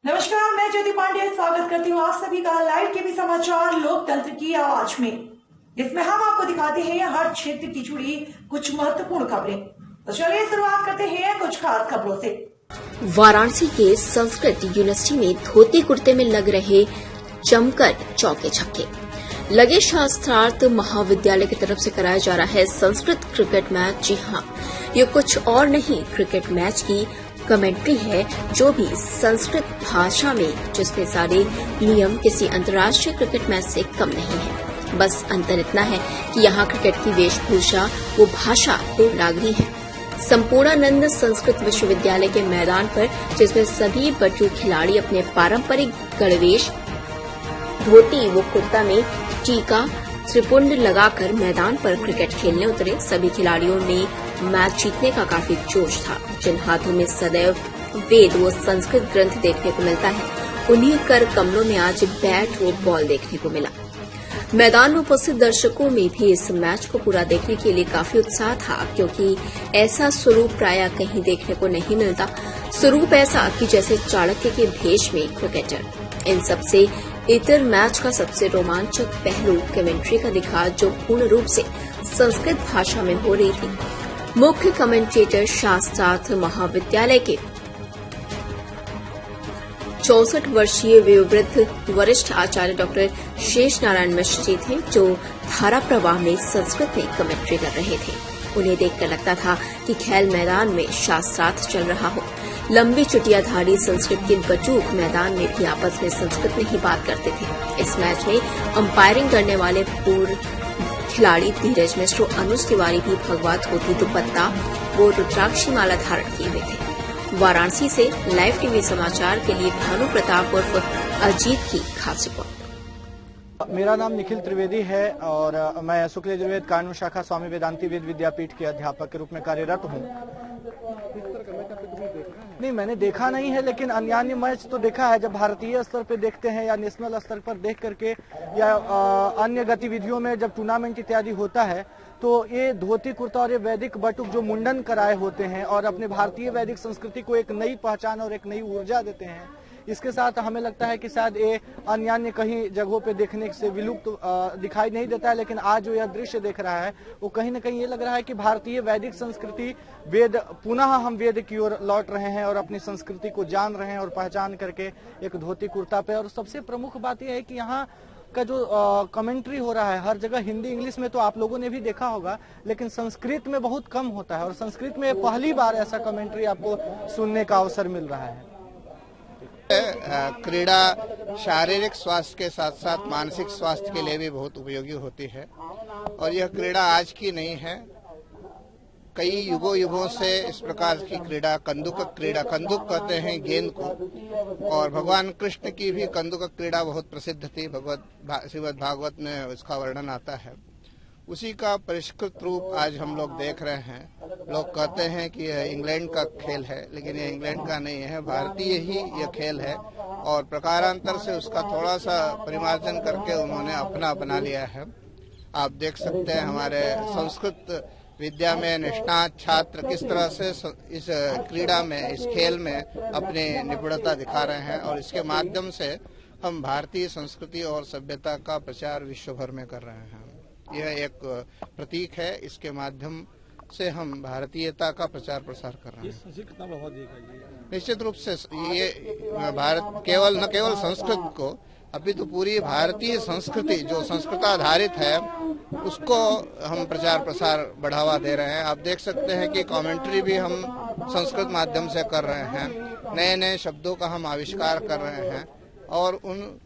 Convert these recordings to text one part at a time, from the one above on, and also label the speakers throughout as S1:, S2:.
S1: नमस्कार, मैं ज्योति पांडे स्वागत करती हूँ आप सभी का लाइव टीवी समाचार लोकतंत्र की आवाज में। इसमें हम आपको दिखाते हैं हर क्षेत्र की जुड़ी कुछ महत्वपूर्ण खबरें। तो चलिए शुरुआत करते हैं कुछ खास खबरों से।
S2: वाराणसी के संस्कृत यूनिवर्सिटी में धोती कुर्ते में लग रहे जमकर चौके छक्के लगे। शास्त्रार्थ महाविद्यालय की तरफ से कराया जा रहा है संस्कृत क्रिकेट मैच। जी हाँ, ये कुछ और नहीं, क्रिकेट मैच की कमेंट्री है, जो भी संस्कृत भाषा में, जिसमें सारे नियम किसी अंतर्राष्ट्रीय क्रिकेट मैच से कम नहीं है। बस अंतर इतना है कि यहाँ क्रिकेट की वेशभूषा वो भाषा देवनागरी है। संपूर्णानंद संस्कृत विश्वविद्यालय के मैदान पर, जिसमें सभी बटू खिलाड़ी अपने पारंपरिक गणवेश धोती व कुर्ता में टीका त्रिपुंड लगाकर मैदान पर क्रिकेट खेलने उतरे। सभी खिलाड़ियों में मैच जीतने का काफी जोश था। जिन हाथों में सदैव वेद व संस्कृत ग्रंथ देखने को मिलता है, उन्हीं कर कमलों में आज बैट व बॉल देखने को मिला। मैदान में उपस्थित दर्शकों में भी इस मैच को पूरा देखने के लिए काफी उत्साह था, क्योंकि ऐसा स्वरूप प्राय कहीं देखने को नहीं मिलता। स्वरूप ऐसा कि जैसे चाणक्य के भेष में क्रिकेटर। इन सबसे इतर मैच का सबसे रोमांचक पहलू कमेंट्री का दिखा, जो पूर्ण रूप से संस्कृत भाषा में हो रही थी। मुख्य कमेंटेटर शास्त्रार्थ महाविद्यालय के 64 वर्षीय वयोवृद्ध वरिष्ठ आचार्य डॉक्टर शेष नारायण मिश्र जी थे, जो धारा प्रवाह में संस्कृत में कमेंट्री कर रहे थे। उन्हें देखकर लगता था कि खेल मैदान में शास्त्रार्थ चल रहा हो। लंबी चुटियाधारी संस्कृत के बटूक मैदान में भी आपस में संस्कृत में ही बात करते थे। इस मैच में अंपायरिंग करने वाले पूर्व खिलाड़ी धीरज मिश्र और अनुज तिवारी भी भगवा धोती दुपट्टा व रुद्राक्षी माला धारण किए हुए थे। वाराणसी से लाइव टीवी समाचार के लिए भानु प्रताप उर्फ अजीत की खास रिपोर्ट।
S3: मेरा नाम निखिल त्रिवेदी है और मैं शुक्ल यजुर्वेद कानून शाखा स्वामी वेदांती वेद विद्यापीठ के अध्यापक के रूप में कार्यरत हूँ। नहीं, मैंने देखा नहीं है, लेकिन अन्य मैच तो देखा है। जब भारतीय स्तर पे देखते हैं या नेशनल स्तर पर देख करके या अन्य गतिविधियों में जब टूर्नामेंट इत्यादि होता है, तो ये धोती कुर्ता और ये वैदिक बटुक जो मुंडन कराए होते हैं और अपने भारतीय वैदिक संस्कृति को एक नई पहचान और एक नई ऊर्जा देते हैं। इसके साथ हमें लगता है कि शायद ये अन्य कहीं जगहों पे देखने से विलुप्त दिखाई नहीं देता है, लेकिन आज जो यह दृश्य देख रहा है वो कहीं न कहीं ये लग रहा है कि भारतीय वैदिक संस्कृति वेद, पुनः हम वेद की ओर लौट रहे हैं और अपनी संस्कृति को जान रहे हैं और पहचान करके एक धोती कुर्ता पे। और सबसे प्रमुख बात यह है कि यहाँ का जो कमेंट्री हो रहा है, हर जगह हिंदी इंग्लिश में तो आप लोगों ने भी देखा होगा, लेकिन संस्कृत में बहुत कम होता है और संस्कृत में पहली बार ऐसा कमेंट्री आपको सुनने का अवसर मिल रहा है।
S4: क्रीड़ा शारीरिक स्वास्थ्य के साथ साथ मानसिक स्वास्थ्य के लिए भी बहुत उपयोगी होती है और यह क्रीड़ा आज की नहीं है। कई युगों से इस प्रकार की क्रीड़ा कंदुक कहते हैं गेंद को, और भगवान कृष्ण की भी कंदुक क्रीड़ा बहुत प्रसिद्ध थी। श्रीमद् भागवत में इसका वर्णन आता है। उसी का परिष्कृत रूप आज हम लोग देख रहे हैं। लोग कहते हैं कि यह इंग्लैंड का खेल है, लेकिन यह इंग्लैंड का नहीं है, भारतीय ही यह खेल है और प्रकारांतर से उसका थोड़ा सा परिमार्जन करके उन्होंने अपना बना लिया है। आप देख सकते हैं हमारे संस्कृत विद्या में निष्णात छात्र किस तरह से इस क्रीड़ा में, इस खेल में अपनी निपुणता दिखा रहे हैं और इसके माध्यम से हम भारतीय संस्कृति और सभ्यता का प्रचार विश्व भर में कर रहे हैं। यह एक प्रतीक है, इसके माध्यम से हम भारतीयता का प्रचार प्रसार कर रहे हैं। निश्चित रूप से ये भारत न केवल संस्कृत को, अभी तो पूरी भारतीय संस्कृति जो संस्कृताधारित है उसको हम प्रचार प्रसार बढ़ावा दे रहे हैं। आप देख सकते हैं कि कमेंट्री भी हम संस्कृत माध्यम से कर रहे हैं। नए नए शब्दों का हम आविष्कार कर रहे हैं और उन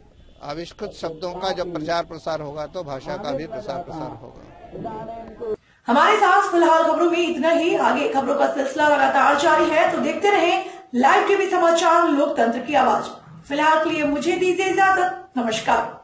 S4: आविष्कृत शब्दों का जब प्रचार प्रसार होगा तो भाषा का भी प्रसार प्रसार होगा।
S1: हमारे साथ फिलहाल खबरों में इतना ही। आगे खबरों का सिलसिला लगातार जारी है, तो देखते रहें लाइव टीवी समाचार लोकतंत्र की आवाज। फिलहाल के लिए मुझे दीजिए इजाजत। नमस्कार।